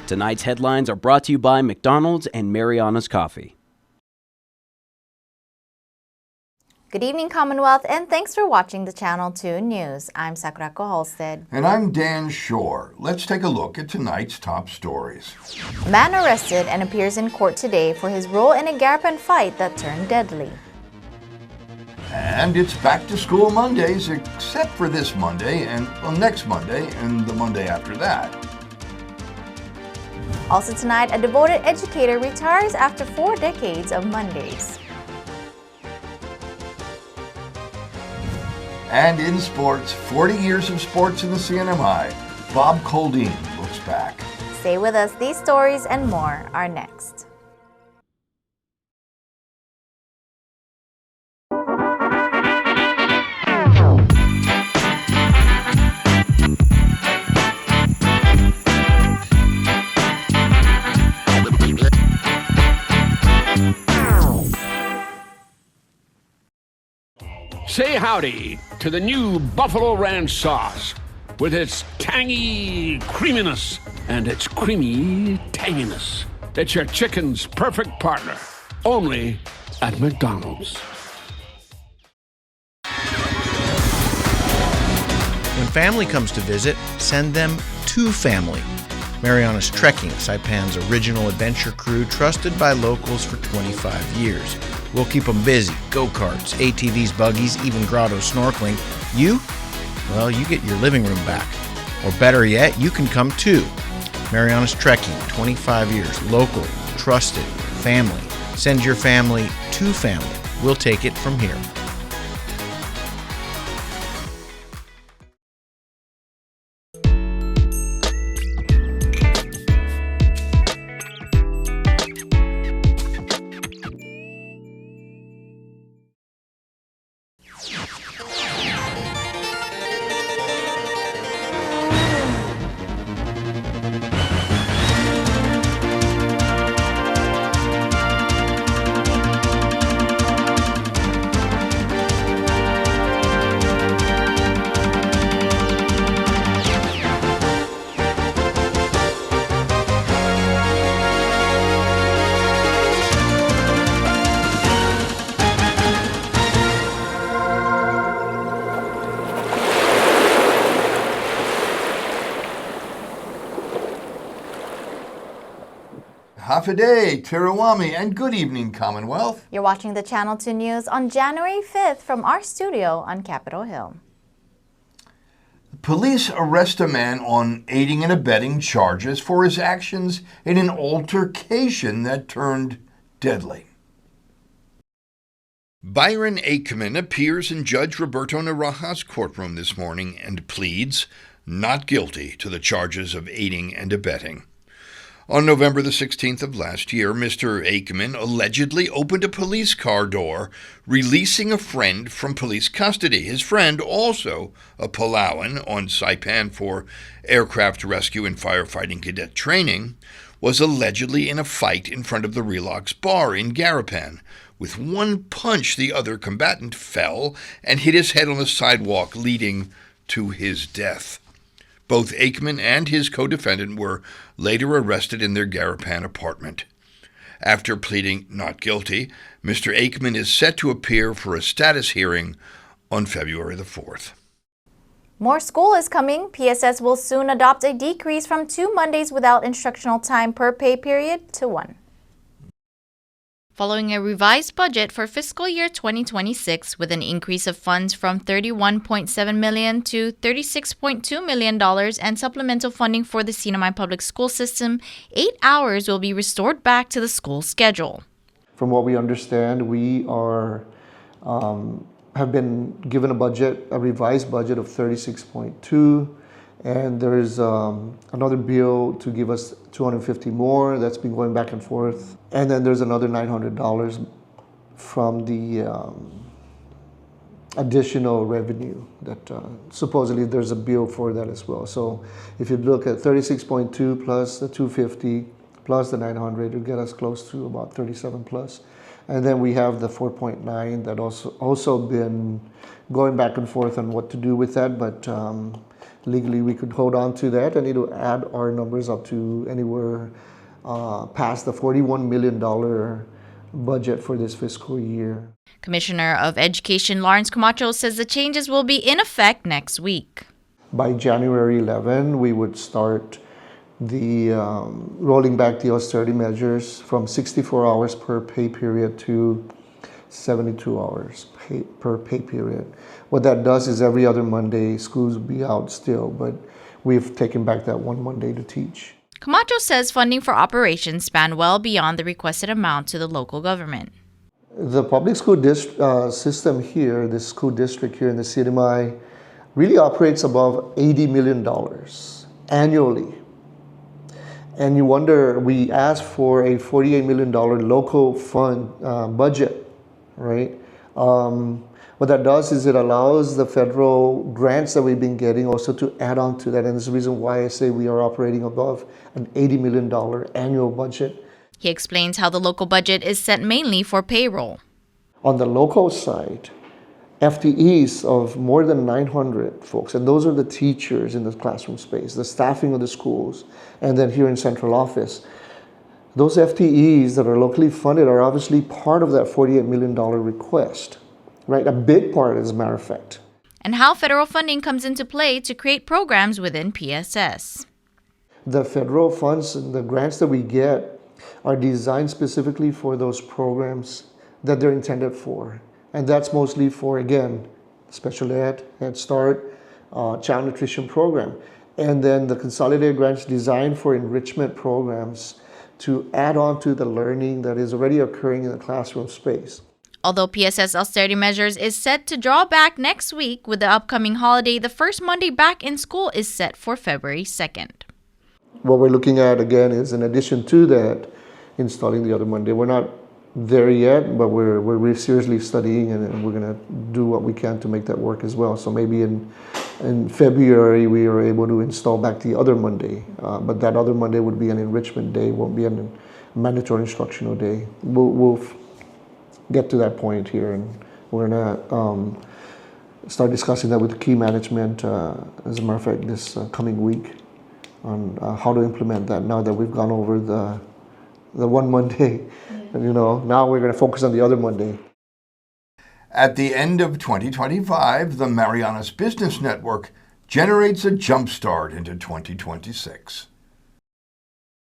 Tonight's headlines are brought to you by McDonald's and Marianas Coffee. Good evening, Commonwealth, and thanks for watching the Channel 2 News. I'm Sakurako Halstead. And I'm Dan Shore. Let's take a look at tonight's top stories. A man arrested and appears in court today for his role in a Garapan fight that turned deadly. And it's back to school Mondays, except for this Monday and next Monday and the Monday after that. Also tonight, a devoted educator retires after 4 decades of Mondays. And in sports, 40 years of sports in the CNMI. Bob Coldine looks back. Stay with us. These stories and more are next. Say howdy to the new Buffalo Ranch sauce with its tangy creaminess and its creamy tanginess. It's your chicken's perfect partner, only at McDonald's. When family comes to visit, send them to family. Marianas Trekking, Saipan's original adventure crew, trusted by locals for 25 years. We'll keep them busy. Go-karts, ATVs, buggies, even grotto snorkeling. You? Well, you get your living room back. Or better yet, you can come too. Marianas Trekking, 25 years. Local, trusted, family. Send your family to family. We'll take it from here. Hafaday, Tirawami, and good evening, Commonwealth. You're watching the Channel 2 News on January 5th from our studio on Capitol Hill. Police arrest a man on aiding and abetting charges for his actions in an altercation that turned deadly. Byron Aikman appears in Judge Roberto Naraja's courtroom this morning and pleads not guilty to the charges of aiding and abetting. On November the 16th of last year, Mr. Aikman allegedly opened a police car door, releasing a friend from police custody. His friend, also a Palauan on Saipan for aircraft rescue and firefighting cadet training, was allegedly in a fight in front of the Relax bar in Garapan. With one punch, the other combatant fell and hit his head on the sidewalk, leading to his death. Both Aikman and his co-defendant were later arrested in their Garapan apartment. After pleading not guilty, Mr. Aikman is set to appear for a status hearing on February the 4th. More school is coming. PSS will soon adopt a decrease from 2 Mondays without instructional time per pay period to 1. Following a revised budget for fiscal year 2026 with an increase of funds from $31.7 million to $36.2 million and supplemental funding for the CNMI Public School System, 8 hours will be restored back to the school schedule. From what we understand, we are have been given a revised budget of 36.2, and there is another bill to give us 250 more. That's been going back and forth. And then there's another $900 from the additional revenue that supposedly there's a bill for that as well. So if you look at 36.2 plus the 250 plus the 900, it'll get us close to about 37 plus. And then we have the 4.9 that also been going back and forth on what to do with that, but legally we could hold on to that, and it'll add our numbers up to anywhere past the $41 million budget for this fiscal year. Commissioner of Education Lawrence Camacho says the changes will be in effect next week. By January 11, we would start the rolling back the austerity measures from 64 hours per pay period to 72 hours per pay period. What that does is every other Monday, schools will be out still, but we've taken back that one Monday to teach. Camacho says funding for operations span well beyond the requested amount to the local government. The public school system here, the school district here in the CNMI, really operates above $80 million annually. And you wonder, we asked for a $48 million local fund budget, right? What that does is it allows the federal grants that we've been getting also to add on to that. And it's the reason why I say we are operating above an $80 million annual budget. He explains how the local budget is set mainly for payroll. On the local side, FTEs of more than 900 folks, and those are the teachers in the classroom space, the staffing of the schools, and then here in central office. Those FTEs that are locally funded are obviously part of that $48 million request, right? A big part, as a matter of fact. And how federal funding comes into play to create programs within PSS. The federal funds and the grants that we get are designed specifically for those programs that they're intended for. And that's mostly for, again, special ed, Head Start, child nutrition program. And then the consolidated grants designed for enrichment programs to add on to the learning that is already occurring in the classroom space. Although PSS austerity measures is set to draw back next week with the upcoming holiday, the first Monday back in school is set for February 2nd. What we're looking at, again, is in addition to that, installing the other Monday. We're not there yet, but we're really seriously studying, and we're going to do what we can to make that work as well. So maybe in February we are able to install back the other Monday, but that other Monday would be an enrichment day, won't be a mandatory instructional day. We'll get to that point here, and we're going to start discussing that with key management, as a matter of fact, this coming week on how to implement that now that we've gone over the one Monday. And, now we're going to focus on the other Monday. At the end of 2025, the Marianas Business Network generates a jumpstart into 2026.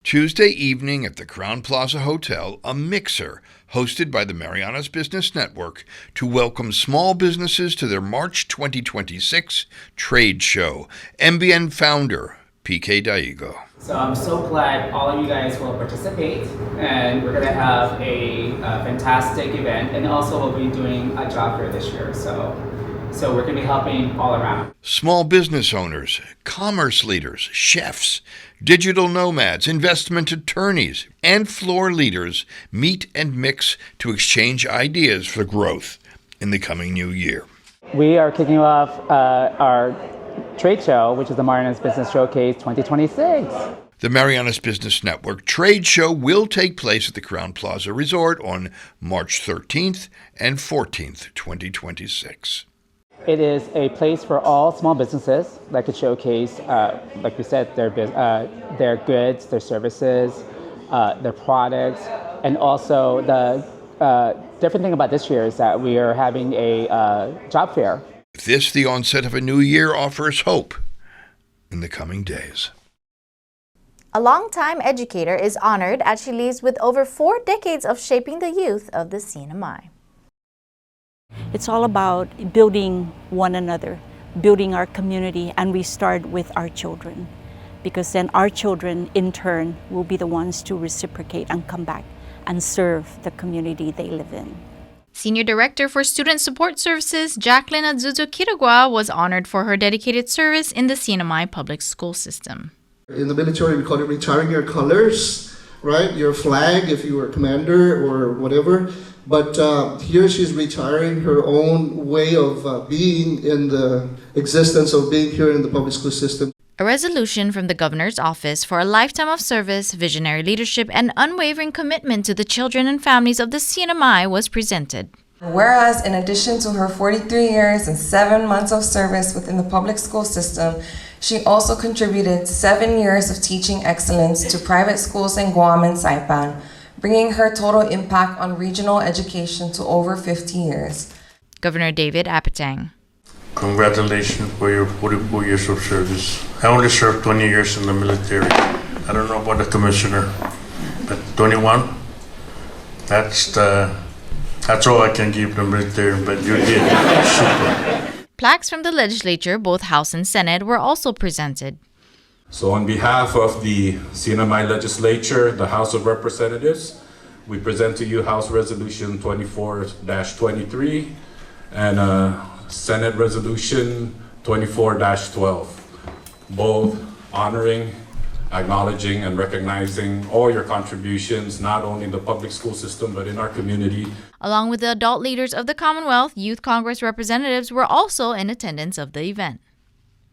Tuesday evening at the Crowne Plaza Hotel, a mixer hosted by the Marianas Business Network to welcome small businesses to their March 2026 trade show. MBN founder PK Daigo. So I'm so glad all of you guys will participate, and we're going to have a fantastic event, and also we'll be doing a job fair this year. So we're going to be helping all around. Small business owners, commerce leaders, chefs, digital nomads, investment attorneys, and floor leaders meet and mix to exchange ideas for growth in the coming new year. We are kicking off our trade show, which is the Marianas Business Showcase 2026. The Marianas Business Network trade show will take place at the Crowne Plaza Resort on March 13th and 14th, 2026. It is a place for all small businesses that could showcase, like we said, their goods, their services, their products, and also the different thing about this year is that we are having a job fair. This, the onset of a new year, offers hope in the coming days. A longtime educator is honored as she leaves with over 4 decades of shaping the youth of the CNMI. It's all about building one another, building our community, and we start with our children, because then our children in turn will be the ones to reciprocate and come back and serve the community they live in. Senior Director for Student Support Services, Jacqueline Azuzo Kiragwa, was honored for her dedicated service in the CNMI Public School System. In the military, we call it retiring your colors, right? Your flag, if you were a commander or whatever. But here she's retiring her own way of being in the existence of being here in the public school system. A resolution from the Governor's Office for a lifetime of service, visionary leadership, and unwavering commitment to the children and families of the CNMI was presented. Whereas, in addition to her 43 years and 7 months of service within the public school system, she also contributed 7 years of teaching excellence to private schools in Guam and Saipan, bringing her total impact on regional education to over 50 years. Governor David Abetting. Congratulations for your 44 years of service. I only served 20 years in the military. I don't know about the commissioner, but 21, that's all I can give the military, but you did super. Plaques from the legislature, both House and Senate, were also presented. So on behalf of the CNMI legislature, the House of Representatives, we present to you House Resolution 24-23 and Senate Resolution 24-12, both honoring, acknowledging, and recognizing all your contributions, not only in the public school system, but in our community. Along with the adult leaders of the Commonwealth, Youth Congress representatives were also in attendance of the event.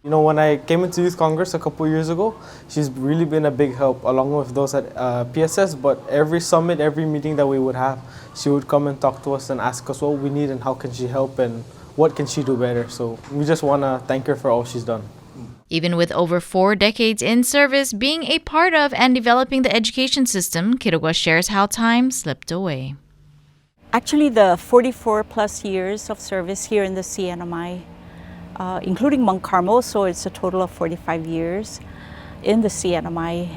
You know, when I came into Youth Congress a couple years ago, she's really been a big help along with those at PSS, but every summit, every meeting that we would have, she would come and talk to us and ask us what we need and how can she help and what can she do better. So we just want to thank her for all she's done. Even with over 4 decades in service, being a part of and developing the education system, Kirogwa shares how time slipped away. Actually, the 44 plus years of service here in the CNMI, including Mount Carmel, so it's a total of 45 years in the CNMI,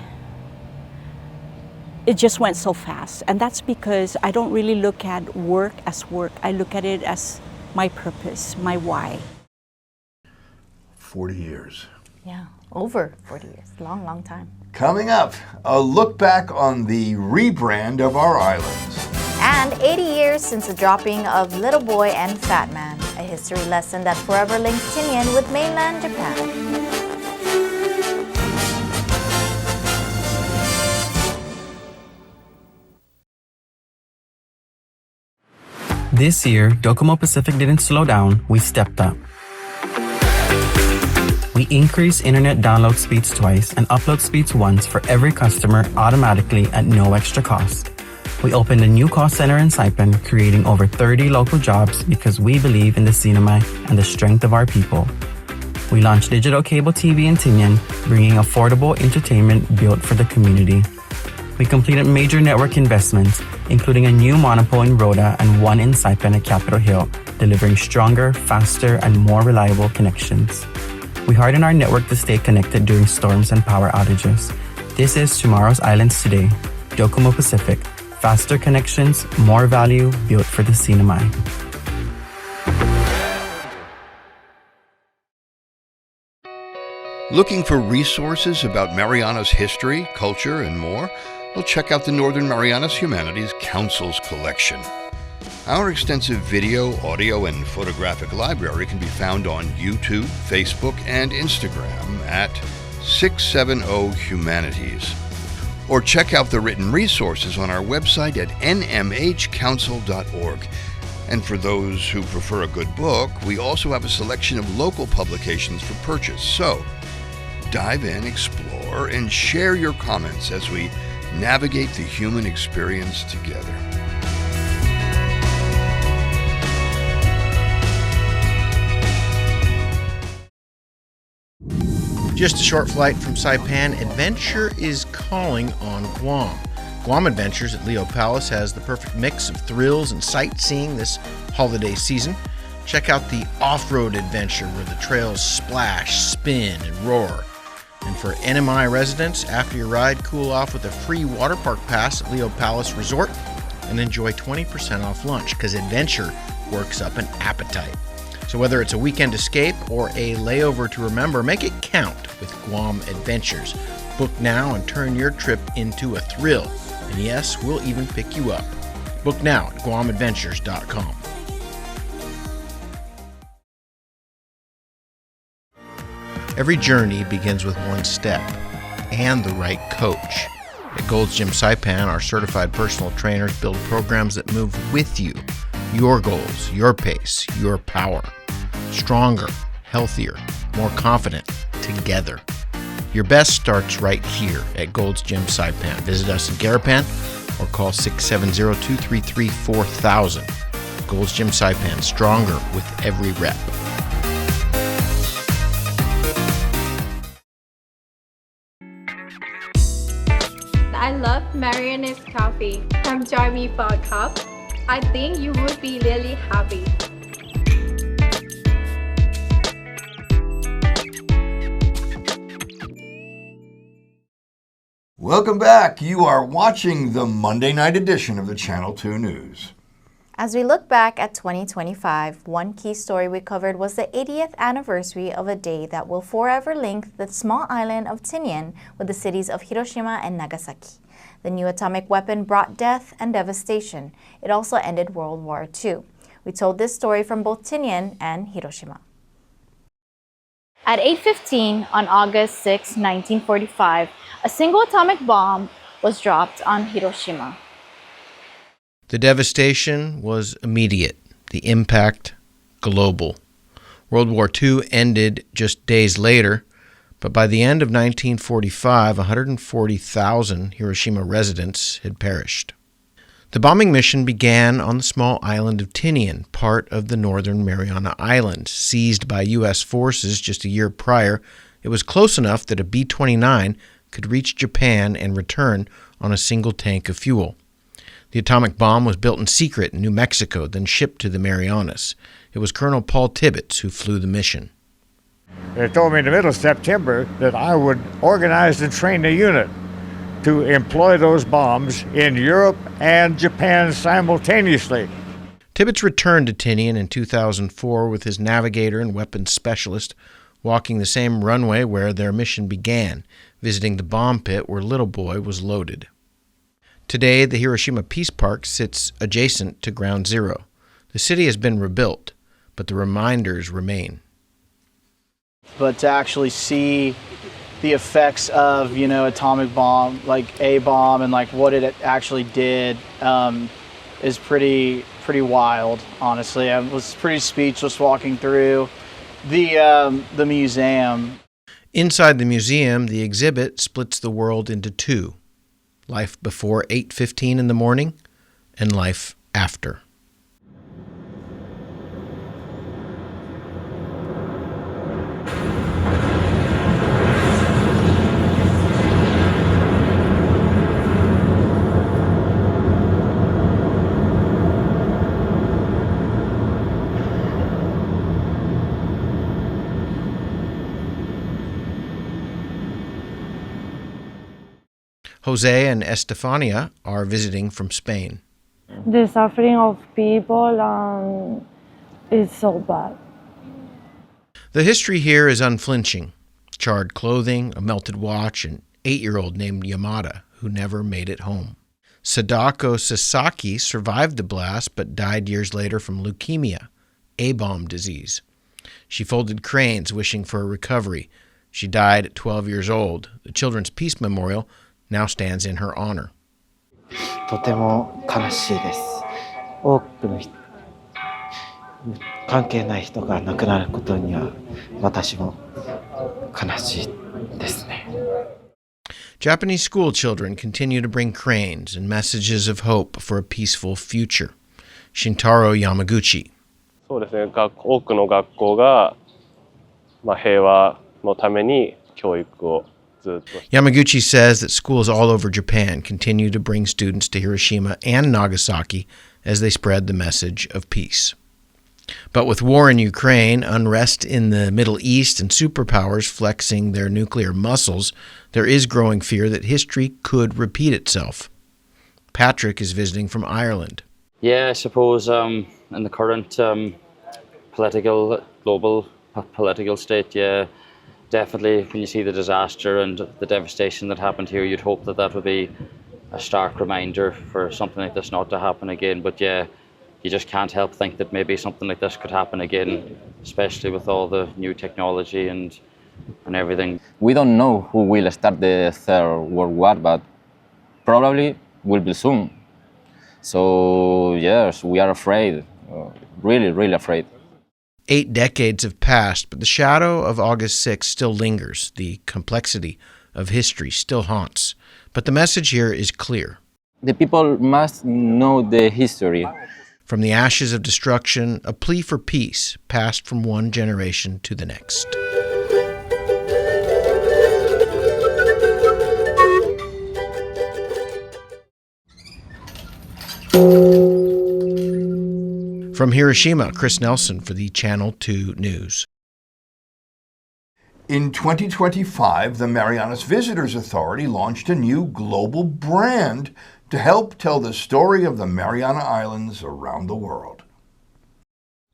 it just went so fast. And that's because I don't really look at work as work. I look at it as my purpose, my why. 40 years. Yeah, over 40 years. Long time. Coming up, a look back on the rebrand of our islands. And 80 years since the dropping of Little Boy and Fat Man, a history lesson that forever links Tinian with mainland Japan. This year, Docomo Pacific didn't slow down, we stepped up. We increased internet download speeds twice and upload speeds once for every customer automatically at no extra cost. We opened a new call center in Saipan, creating over 30 local jobs because we believe in the CNMI and the strength of our people. We launched digital cable TV in Tinian, bringing affordable entertainment built for the community. We completed major network investments, including a new monopole in Rhoda and one in Saipan at Capitol Hill, delivering stronger, faster, and more reliable connections. We hardened our network to stay connected during storms and power outages. This is Tomorrow's Islands Today, Docomo Pacific. Faster connections, more value, built for the CNMI. Looking for resources about Marianas history, culture, and more? Well, check out the Northern Marianas Humanities Council's collection. Our extensive video, audio, and photographic library can be found on YouTube, Facebook, and Instagram at 670 Humanities. Or check out the written resources on our website at nmhcouncil.org. And for those who prefer a good book, we also have a selection of local publications for purchase. So, dive in, explore, and share your comments as we navigate the human experience together. Just a short flight from Saipan, adventure is calling on Guam. Guam Adventures at Leo Palace has the perfect mix of thrills and sightseeing this holiday season. Check out the off-road adventure where the trails splash, spin, and roar. And for NMI residents, after your ride, cool off with a free water park pass at Leo Palace Resort and enjoy 20% off lunch because adventure works up an appetite. So whether it's a weekend escape or a layover to remember, make it count with Guam Adventures. Book now and turn your trip into a thrill. And yes, we'll even pick you up. Book now at guamadventures.com. Every journey begins with one step and the right coach. At Gold's Gym Saipan, our certified personal trainers build programs that move with you. Your goals, your pace, your power. Stronger, healthier, more confident, together. Your best starts right here at Gold's Gym Saipan. Visit us in Garapan or call 670-233-4000. Gold's Gym Saipan, stronger with every rep. I love Marianas coffee. Come join me for a cup. I think you would be really happy. Welcome back. You are watching the Monday night edition of the Channel 2 News. As we look back at 2025, one key story we covered was the 80th anniversary of a day that will forever link the small island of Tinian with the cities of Hiroshima and Nagasaki. The new atomic weapon brought death and devastation. It also ended World War II. We told this story from both Tinian and Hiroshima. At 8:15 on August 6, 1945, a single atomic bomb was dropped on Hiroshima. The devastation was immediate, the impact global. World War II ended just days later, but by the end of 1945, 140,000 Hiroshima residents had perished. The bombing mission began on the small island of Tinian, part of the Northern Mariana Islands. Seized by U.S. forces just a year prior, it was close enough that a B-29 could reach Japan and return on a single tank of fuel. The atomic bomb was built in secret in New Mexico, then shipped to the Marianas. It was Colonel Paul Tibbets who flew the mission. They told me in the middle of September that I would organize and train a unit to employ those bombs in Europe and Japan simultaneously. Tibbets returned to Tinian in 2004 with his navigator and weapons specialist, walking the same runway where their mission began, visiting the bomb pit where Little Boy was loaded. Today, the Hiroshima Peace Park sits adjacent to Ground Zero. The city has been rebuilt, but the reminders remain. But to actually see the effects of, atomic bomb, like a bomb, and like what it actually did is pretty wild, honestly. I was pretty speechless walking through the museum. Inside the museum, the exhibit splits the world into two: life before 8:15 in the morning and life after. Jose and Estefania are visiting from Spain. The suffering of people is so bad. The history here is unflinching. Charred clothing, a melted watch, an 8-year-old named Yamada who never made it home. Sadako Sasaki survived the blast but died years later from leukemia, A-bomb disease. She folded cranes wishing for a recovery. She died at 12 years old. The Children's Peace Memorial now stands in her honor. とても悲しいです。多くの関係ない人が亡くなることには私も悲しいですね。Japanese school children continue to bring cranes and messages of hope for a peaceful future. Shintaro Yamaguchi. そうですね。多くの学校が平和のために教育を Yamaguchi says that schools all over Japan continue to bring students to Hiroshima and Nagasaki as they spread the message of peace. But with war in Ukraine, unrest in the Middle East, and superpowers flexing their nuclear muscles, there is growing fear that history could repeat itself. Patrick is visiting from Ireland. Yeah, I suppose in the current global political state, yeah, definitely when you see the disaster and the devastation that happened here, you'd hope that would be a stark reminder for something like this not to happen again. But yeah, you just can't help think that maybe something like this could happen again, especially with all the new technology and everything. We don't know who will start the Third World War, but probably will be soon. So yes, we are afraid, really, really afraid. 8 decades have passed, but the shadow of August 6 still lingers. The complexity of history still haunts. But the message here is clear. The people must know the history. From the ashes of destruction, a plea for peace passed from one generation to the next. From Hiroshima, Chris Nelson for the Channel 2 News. In 2025, the Marianas Visitors Authority launched a new global brand to help tell the story of the Mariana Islands around the world.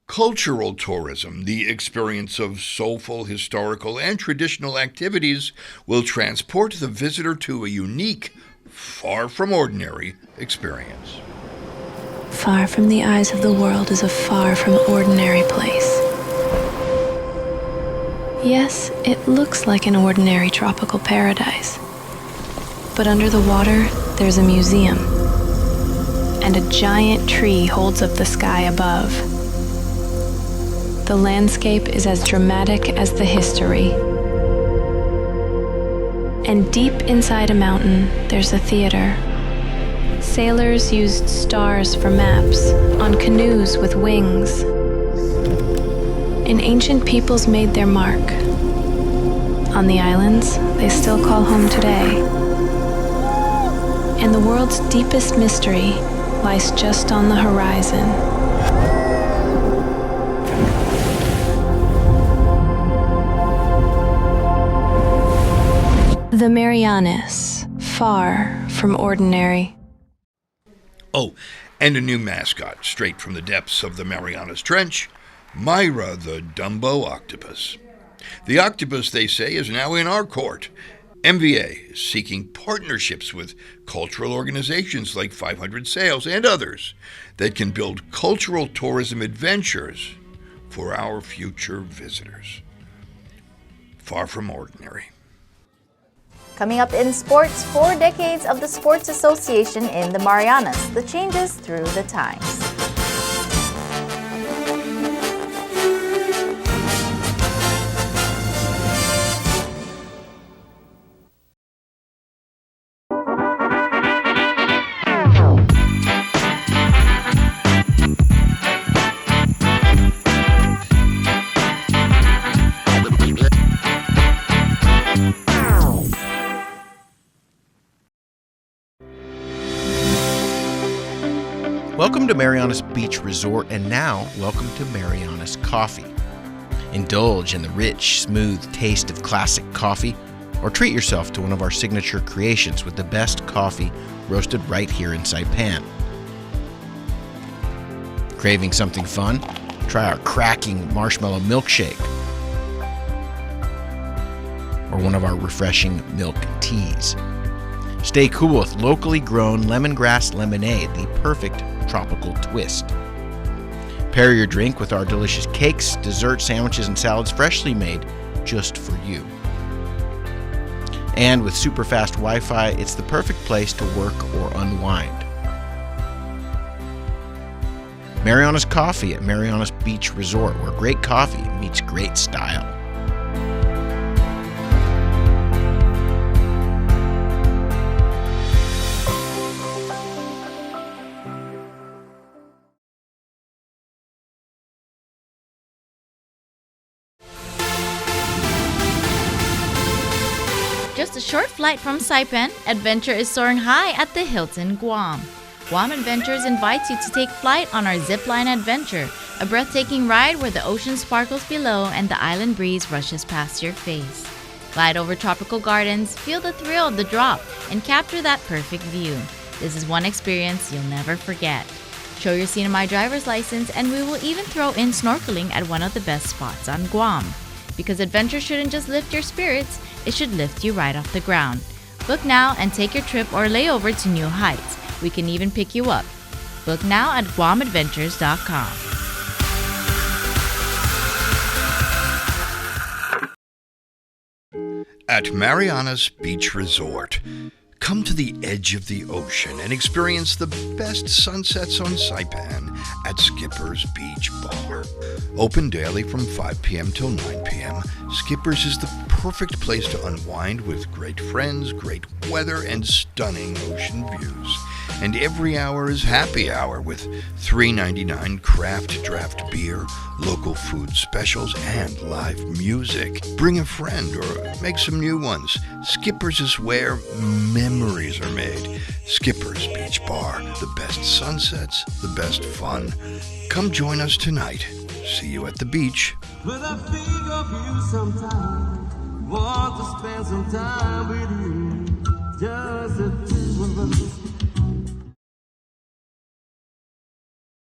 Cultural tourism, the experience of soulful, historical, and traditional activities, will transport the visitor to a unique, far from ordinary experience. Far from the eyes of the world is a far from ordinary place. Yes, it looks like an ordinary tropical paradise. But under the water, there's a museum. And a giant tree holds up the sky above. The landscape is as dramatic as the history. And deep inside a mountain, there's a theater. Sailors used stars for maps, on canoes with wings. And ancient peoples made their mark. On the islands, they still call home today. And the world's deepest mystery lies just on the horizon. The Marianas, far from ordinary. Oh, and a new mascot, straight from the depths of the Marianas Trench, Myra the Dumbo Octopus. The octopus, they say, is now in our court. MVA is seeking partnerships with cultural organizations like 500 Sales and others that can build cultural tourism adventures for our future visitors. Far from ordinary. Coming up in sports, 4 decades of the Sports Association in the Marianas, the changes through the times. Welcome to Marianas Beach Resort, and now welcome to Marianas Coffee. Indulge in the rich, smooth taste of classic coffee, or treat yourself to one of our signature creations with the best coffee roasted right here in Saipan. Craving something fun? Try our cracking marshmallow milkshake, or one of our refreshing milk teas. Stay cool with locally grown lemongrass lemonade, the perfect tropical twist. Pair your drink with our delicious cakes, desserts, sandwiches, and salads freshly made just for you. And with super fast Wi-Fi, it's the perfect place to work or unwind. Marianas Coffee at Marianas Beach Resort, where great coffee meets great style. Just a short flight from Saipan, adventure is soaring high at the Hilton, Guam. Guam Adventures invites you to take flight on our zipline adventure, a breathtaking ride where the ocean sparkles below and the island breeze rushes past your face. Glide over tropical gardens, feel the thrill of the drop, and capture that perfect view. This is one experience you'll never forget. Show your CNMI driver's license and we will even throw in snorkeling at one of the best spots on Guam. Because adventure shouldn't just lift your spirits, it should lift you right off the ground. Book now and take your trip or layover to new heights. We can even pick you up. Book now at guamadventures.com. At Marianas Beach Resort, Come to the edge of the ocean and experience the best sunsets on Saipan at Skipper's Beach Bar. Open daily from 5 p.m. till 9 p.m., Skipper's is the perfect place to unwind with great friends, great weather, and stunning ocean views. And every hour is happy hour with $3.99 craft draft beer, local food specials, and live music. Bring a friend or make some new ones. Skipper's is where memories are made. Skipper's Beach Bar, the best sunsets, the best fun. Come join us tonight. See you at the beach. But I think of you sometime. Want to spend some time with you. Just the two of us.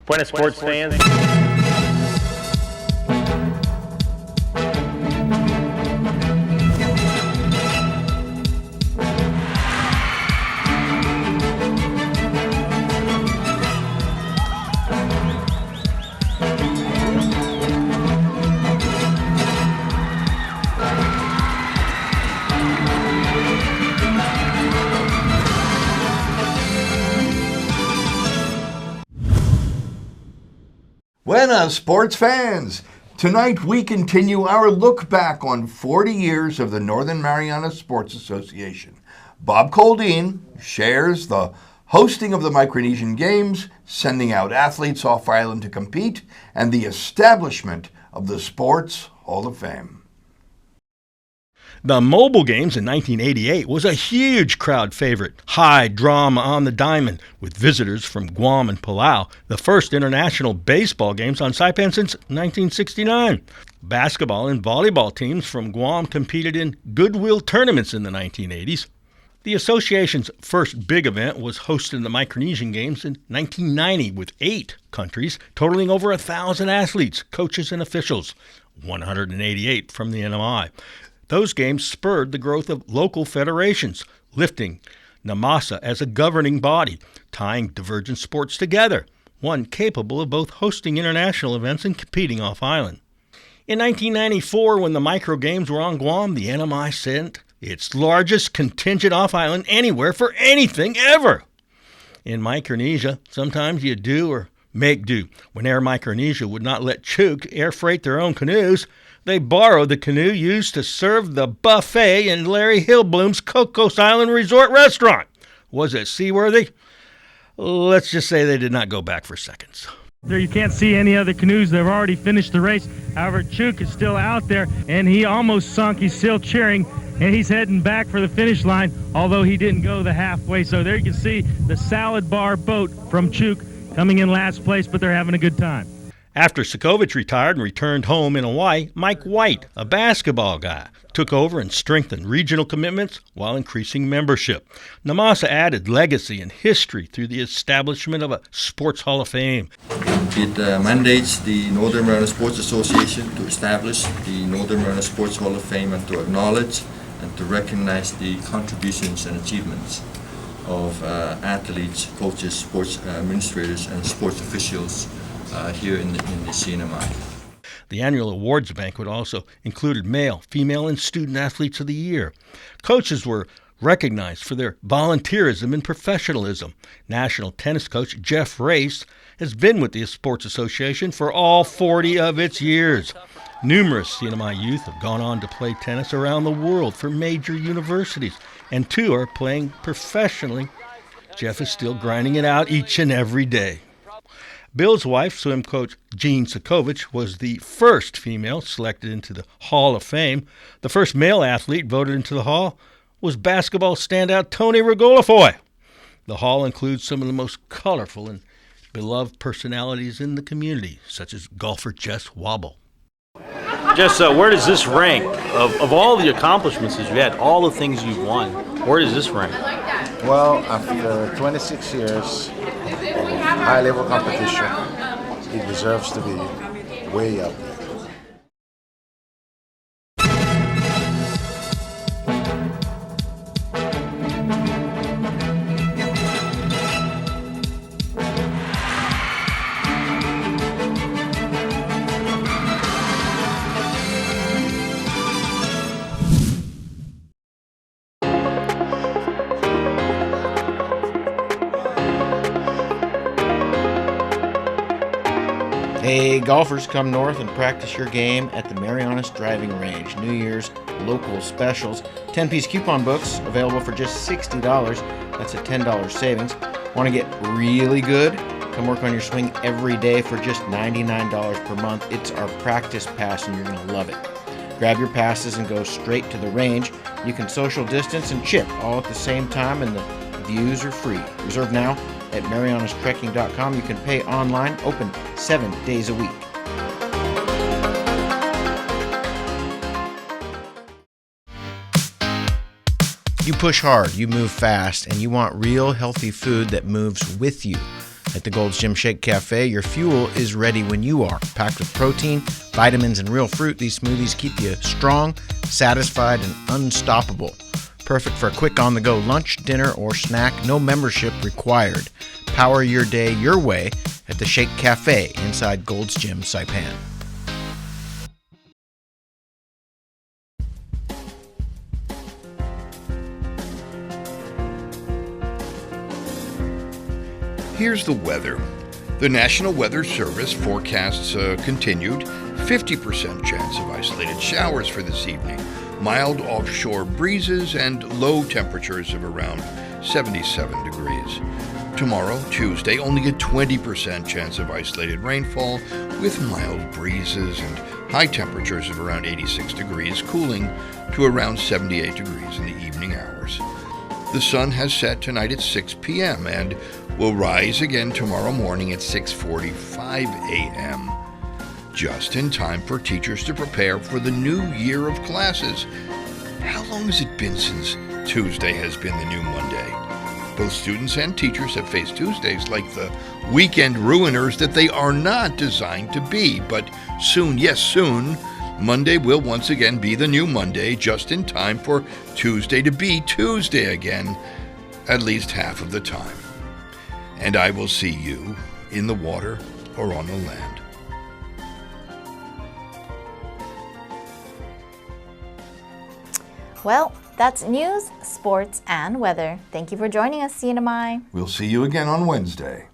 Buenas sports fans. Buenas, sports fans! Tonight we continue our look back on 40 years of the Northern Marianas Sports Association. Bob Coldine shares the hosting of the Micronesian Games, sending out athletes off island to compete, and the establishment of the Sports Hall of Fame. The Mobile Games in 1988 was a huge crowd favorite. High drama on the diamond, with visitors from Guam and Palau, the first international baseball games on Saipan since 1969. Basketball and volleyball teams from Guam competed in goodwill tournaments in the 1980s. The association's first big event was hosting the Micronesian Games in 1990 with 8 countries, totaling over 1,000 athletes, coaches, and officials, 188 from the NMI. Those games spurred the growth of local federations, lifting NAMASA as a governing body, tying divergent sports together, one capable of both hosting international events and competing off-island. In 1994, when the Micro Games were on Guam, the NMI sent its largest contingent off-island anywhere for anything ever. In Micronesia, sometimes you do or make do. When Air Micronesia would not let Chuk air freight their own canoes, they borrowed the canoe used to serve the buffet in Larry Hillbloom's Cocos Island Resort Restaurant. Was it seaworthy? Let's just say they did not go back for seconds. There you can't see any other canoes. They've already finished the race. However, Chuk is still out there, and he almost sunk. He's still cheering, and he's heading back for the finish line, although he didn't go the halfway. So there you can see the salad bar boat from Chuk coming in last place, but they're having a good time. After Sokovich retired and returned home in Hawaii, Mike White, a basketball guy, took over and strengthened regional commitments while increasing membership. NAMASA added legacy and history through the establishment of a Sports Hall of Fame. It mandates the Northern Marianas Sports Association to establish the Northern Marianas Sports Hall of Fame and to acknowledge and to recognize the contributions and achievements of athletes, coaches, sports administrators, and sports officials here in the CNMI. The annual awards banquet also included male, female, and student athletes of the year. Coaches were recognized for their volunteerism and professionalism. National tennis coach Jeff Race has been with the Sports Association for all 40 of its years. Numerous CNMI youth have gone on to play tennis around the world for major universities, and 2 are playing professionally. Jeff is still grinding it out each and every day. Bill's wife, swim coach Jean Sokovich, was the first female selected into the Hall of Fame. The first male athlete voted into the Hall was basketball standout Tony Regolafoy. The Hall includes some of the most colorful and beloved personalities in the community, such as golfer Jess Wobble. Jess, where does this rank? Of all the accomplishments that you had, all the things you've won, where does this rank? Well, after 26 years of high-level competition, it deserves to be way up there. Hey, golfers, come north and practice your game at the Marianas Driving Range. New Year's local specials. 10-piece coupon books available for just $60. That's a $10 savings. Want to get really good? Come work on your swing every day for just $99 per month. It's our practice pass and you're going to love it. Grab your passes and go straight to the range. You can social distance and chip all at the same time, and the views are free. Reserve now at marianastrekking.com. You can pay online, open 7 days a week. You push hard, you move fast, and you want real healthy food that moves with you. At the Gold's Gym Shake Cafe, your fuel is ready when you are. Packed with protein, vitamins, and real fruit, these smoothies keep you strong, satisfied, and unstoppable. Perfect for a quick on-the-go lunch, dinner, or snack. No membership required. Power your day your way at the Shake Cafe inside Gold's Gym, Saipan. Here's the weather. The National Weather Service forecasts a continued 50% chance of isolated showers for this evening, mild offshore breezes, and low temperatures of around 77 degrees. Tomorrow, Tuesday, only a 20% chance of isolated rainfall with mild breezes and high temperatures of around 86 degrees, cooling to around 78 degrees in the evening hours. The sun has set tonight at 6 p.m. and will rise again tomorrow morning at 6:45 a.m., just in time for teachers to prepare for the new year of classes. How long has it been since Tuesday has been the new Monday? Both students and teachers have faced Tuesdays like the weekend ruiners that they are not designed to be. But soon, yes soon, Monday will once again be the new Monday, just in time for Tuesday to be Tuesday again, at least half of the time. And I will see you in the water or on the land. Well, that's news, sports, and weather. Thank you for joining us, CNMI. We'll see you again on Wednesday.